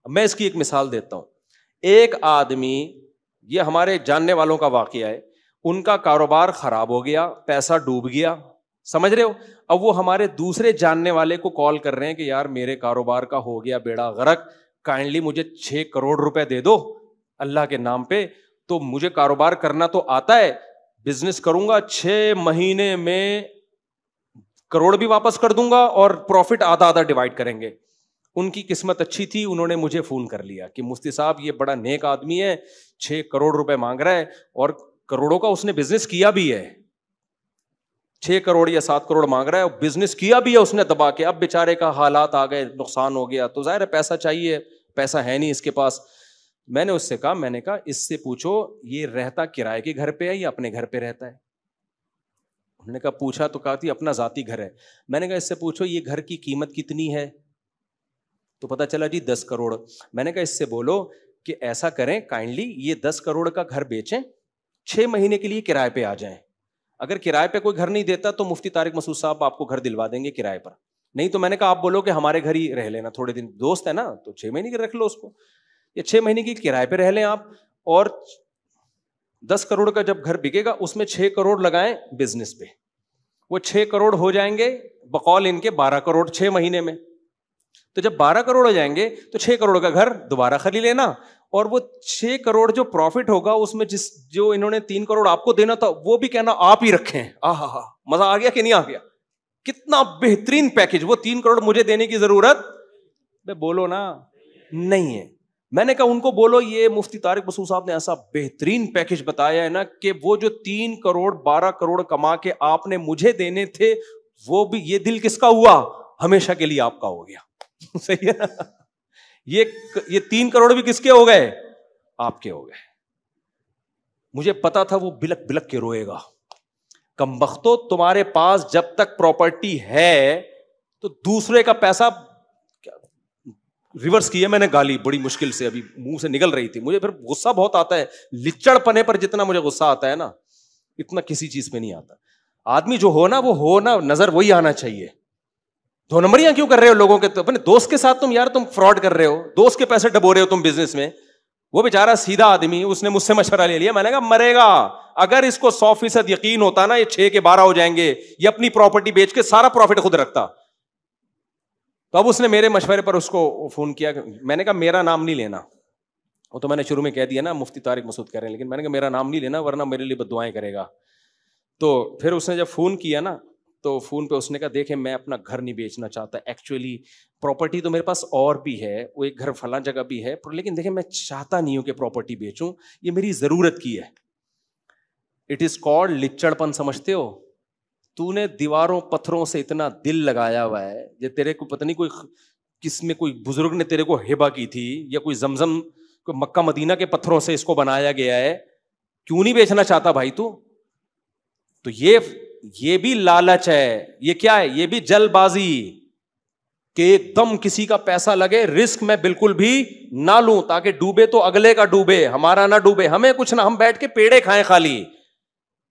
میں اس کی ایک مثال دیتا ہوں. ایک آدمی, یہ ہمارے جاننے والوں کا واقعہ ہے, ان کا کاروبار خراب ہو گیا, پیسہ ڈوب گیا, سمجھ رہے ہو. اب وہ ہمارے دوسرے جاننے والے کو کال کر رہے ہیں کہ یار میرے کاروبار کا ہو گیا بیڑا غرق, کائنڈلی مجھے 6 کروڑ روپے دے دو اللہ کے نام پہ. تو مجھے کاروبار کرنا تو آتا ہے, بزنس کروں گا, 6 مہینے میں کروڑ بھی واپس کر دوں گا اور پروفٹ آدھا آدھا ڈیوائڈ کریں گے. ان کی قسمت اچھی تھی, انہوں نے مجھے فون کر لیا کہ مفتی صاحب یہ بڑا نیک آدمی ہے, 6 کروڑ روپے مانگ رہا ہے اور کروڑوں کا اس نے بزنس کیا بھی ہے. 6 کروڑ یا 7 کروڑ مانگ رہا ہے, بزنس کیا بھی ہے اس نے دبا کے. اب بیچارے کا حالات آ گئے, نقصان ہو گیا, تو ظاہر ہے پیسہ چاہیے, پیسہ ہے نہیں اس کے پاس. میں نے اس سے کہا اس سے پوچھو یہ رہتا کرائے کے گھر پہ ہے یا اپنے گھر پہ رہتا ہے. انہوں نے کہا پوچھا تو کہا تھی اپنا ذاتی گھر ہے. میں نے کہا اس سے پوچھو یہ گھر کی قیمت کتنی ہے, تو پتا چلا جی 10 کروڑ. میں نے کہا اس سے بولو کہ ایسا کریں کائنڈلی یہ 10 کروڑ کا گھر بیچیں, 6 مہینے کے لیے کرائے پہ آ جائیں. اگر کرائے پہ کوئی گھر نہیں دیتا تو مفتی طارق مسعود صاحب آپ کو گھر دلوا دیں گے کرائے پر. نہیں تو میں نے کہا آپ بولو کہ ہمارے گھر ہی رہ لینا تھوڑے دن, دوست ہے نا, تو 6 مہینے کی رکھ لو اس کو, یا 6 مہینے کی کرائے پہ رہ لیں آپ, اور 10 کروڑ کا جب گھر بکے گا اس میں 6 کروڑ لگائیں بزنس پہ. وہ 6 کروڑ ہو جائیں گے بقول ان کے 12 کروڑ 6 مہینے میں. تو جب 12 کروڑ ہو جائیں گے تو 6 کروڑ کا گھر دوبارہ خرید لینا, اور وہ 6 کروڑ جو پروفٹ ہوگا اس میں جو انہوں نے 3 کروڑ آپ کو دینا تھا وہ بھی کہنا آپ ہی رکھیں. مزہ آ گیا کہ نہیں آ گیا؟ کتنا بہترین پیکج. وہ 3 کروڑ مجھے دینے کی ضرورت بولو نا نہیں ہے. میں نے کہا ان کو بولو یہ مفتی طارق مسعود صاحب نے ایسا بہترین پیکج بتایا ہے نا کہ وہ جو 3 کروڑ 12 کروڑ کما کے آپ نے مجھے دینے تھے وہ بھی, یہ دل کس کا ہوا؟ ہمیشہ کے لیے آپ کا ہو گیا. صحیح ہے نا. یہ 3 کروڑ بھی کس کے ہو گئے؟ آپ کے ہو گئے. مجھے پتا تھا وہ بلک بلک کے روئے گا. کمبختو تمہارے پاس جب تک پراپرٹی ہے تو دوسرے کا پیسہ ریورس کیا. میں نے گالی بڑی مشکل سے ابھی منہ سے نکل رہی تھی, مجھے پھر غصہ بہت آتا ہے. لچڑ پنے پر جتنا مجھے غصہ آتا ہے نا اتنا کسی چیز پہ نہیں آتا. آدمی جو ہو نا وہ ہو نا, نظر وہی آنا چاہیے. 2 نمبریاں کیوں کر رہے ہو لوگوں کے؟ تو اپنے دوست کے ساتھ تم فراڈ کر رہے ہو, دوست کے پیسے ڈبو رہے ہو تم بزنس میں. وہ بیچارہ سیدھا آدمی, اس نے مجھ سے مشورہ لے لیا. میں نے کہا مرے گا. اگر اس کو 100% یقین ہوتا نا یہ 6 کے 12 ہو جائیں گے, یہ اپنی پراپرٹی بیچ کے سارا پروفٹ خود رکھتا. تو اب اس نے میرے مشورے پر اس کو فون کیا. میں نے کہا میرا نام نہیں لینا. وہ تو میں نے شروع میں کہہ دیا نا مفتی طارق مسعود کہہ رہے ہیں, لیکن میں نے کہا میرا نام نہیں لینا ورنہ میرے لیے بد دعائیں کرے گا. تو پھر اس نے جب فون کیا نا تو فون پہ اس نے کہا دیکھیں میں اپنا گھر نہیں بیچنا چاہتا, ایکچولی پراپرٹی تو میرے پاس اور بھی ہے, وہ ایک گھر فلاں جگہ بھی ہے, لیکن دیکھیں میں چاہتا نہیں ہوں کہ پراپرٹی بیچوں, یہ میری ضرورت کی ہے. اٹ از کالڈ لچڑ پن. سمجھتے ہو؟ تو نے دیواروں پتھروں سے اتنا دل لگایا ہوا ہے, یہ تیرے کو پتہ نہیں کوئی کس میں کوئی بزرگ نے تیرے کو ہبہ کی تھی یا کوئی زمزم کوئی مکہ مدینہ کے پتھروں سے اس کو بنایا گیا ہے, کیوں نہیں بیچنا چاہتا بھائی تو یہ بھی لالچ ہے. یہ کیا ہے؟ یہ بھی جل بازی کہ ایک دم کسی کا پیسہ لگے, رسک میں بالکل بھی نہ لوں تاکہ ڈوبے تو اگلے کا ڈوبے, ہمارا نہ ڈوبے, ہمیں کچھ نہ, ہم بیٹھ کے پیڑے کھائیں خالی.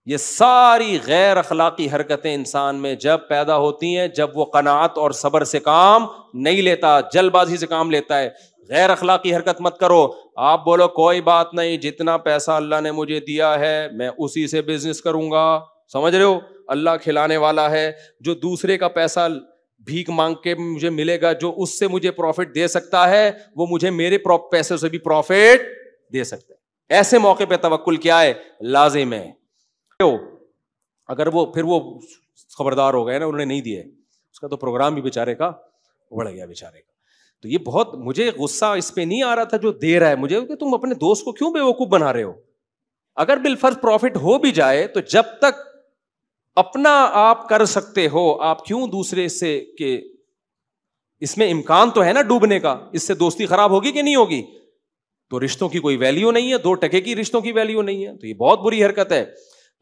یہ ساری غیر اخلاقی حرکتیں انسان میں جب پیدا ہوتی ہیں جب وہ قناعت اور صبر سے کام نہیں لیتا, جلد بازی سے کام لیتا ہے. غیر اخلاقی حرکت مت کرو. آپ بولو کوئی بات نہیں, جتنا پیسہ اللہ نے مجھے دیا ہے میں اسی سے بزنس کروں گا. سمجھ رہے ہو؟ اللہ کھلانے والا ہے. جو دوسرے کا پیسہ بھیک مانگ کے مجھے ملے گا, جو اس سے مجھے پروفٹ دے سکتا ہے وہ مجھے میرے پیسے سے بھی پروفٹ دے سکتا ہے. ایسے موقع پہ توکل کیا ہے؟ لازم ہے. اگر وہ پھر وہ خبردار ہو گئے نا, انہوں نے نہیں دیے, اس کا تو پروگرام بھی بیچارے کا اڑ گیا بیچارے کا. تو یہ بہت مجھے غصہ اس پہ نہیں آ رہا تھا جو دے رہا ہے مجھے, کہ تم اپنے دوست کو کیوں بیوقوف بنا رہے ہو. اگر بالفرض پروفٹ ہو بھی جائے تو جب تک اپنا آپ کر سکتے ہو آپ کیوں دوسرے سے, کہ اس میں امکان تو ہے نا ڈوبنے کا, اس سے دوستی خراب ہوگی کہ نہیں ہوگی؟ تو رشتوں کی کوئی ویلیو نہیں ہے, 2 ٹکے کی رشتوں کی ویلیو نہیں ہے. تو یہ بہت بری حرکت ہے.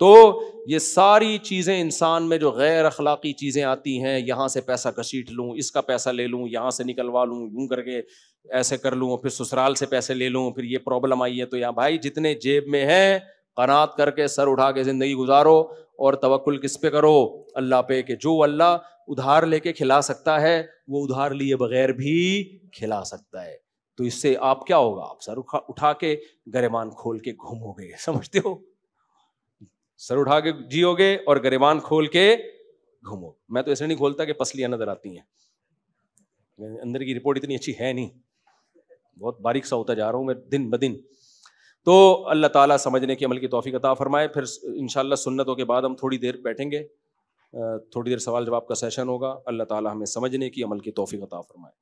تو یہ ساری چیزیں انسان میں جو غیر اخلاقی چیزیں آتی ہیں, یہاں سے پیسہ گھسیٹ لوں, اس کا پیسہ لے لوں, یہاں سے نکلوا لوں, یوں کر کے ایسے کر لوں, پھر سسرال سے پیسے لے لوں, پھر یہ پرابلم آئی ہے. تو یہاں بھائی جتنے جیب میں ہیں قناعت کر کے سر اٹھا کے زندگی گزارو, اور توکل کس پہ کرو؟ اللہ پہ, کہ جو اللہ ادھار لے کے کھلا سکتا ہے وہ ادھار لیے بغیر بھی کھلا سکتا ہے. تو تو اس سے آپ کیا ہوگا, آپ سر اٹھا کے گریبان کھول کے گھومو گے, سمجھتے ہو, سر اٹھا کے جیو گے اور گریبان کھول کے گھومو. میں تو ایسے نہیں کھولتا کہ پسلیاں نظر آتی ہیں, اندر کی رپورٹ اتنی اچھی ہے نہیں, بہت باریک سا ہوتا جا رہا ہوں میں دن بدن. تو اللہ تعالیٰ سمجھنے کی عمل کی توفیق عطا فرمائے. پھر انشاءاللہ سنتوں کے بعد ہم تھوڑی دیر بیٹھیں گے, تھوڑی دیر سوال جواب کا سیشن ہوگا. اللہ تعالیٰ ہمیں سمجھنے کی عمل کی توفیق عطا فرمائے.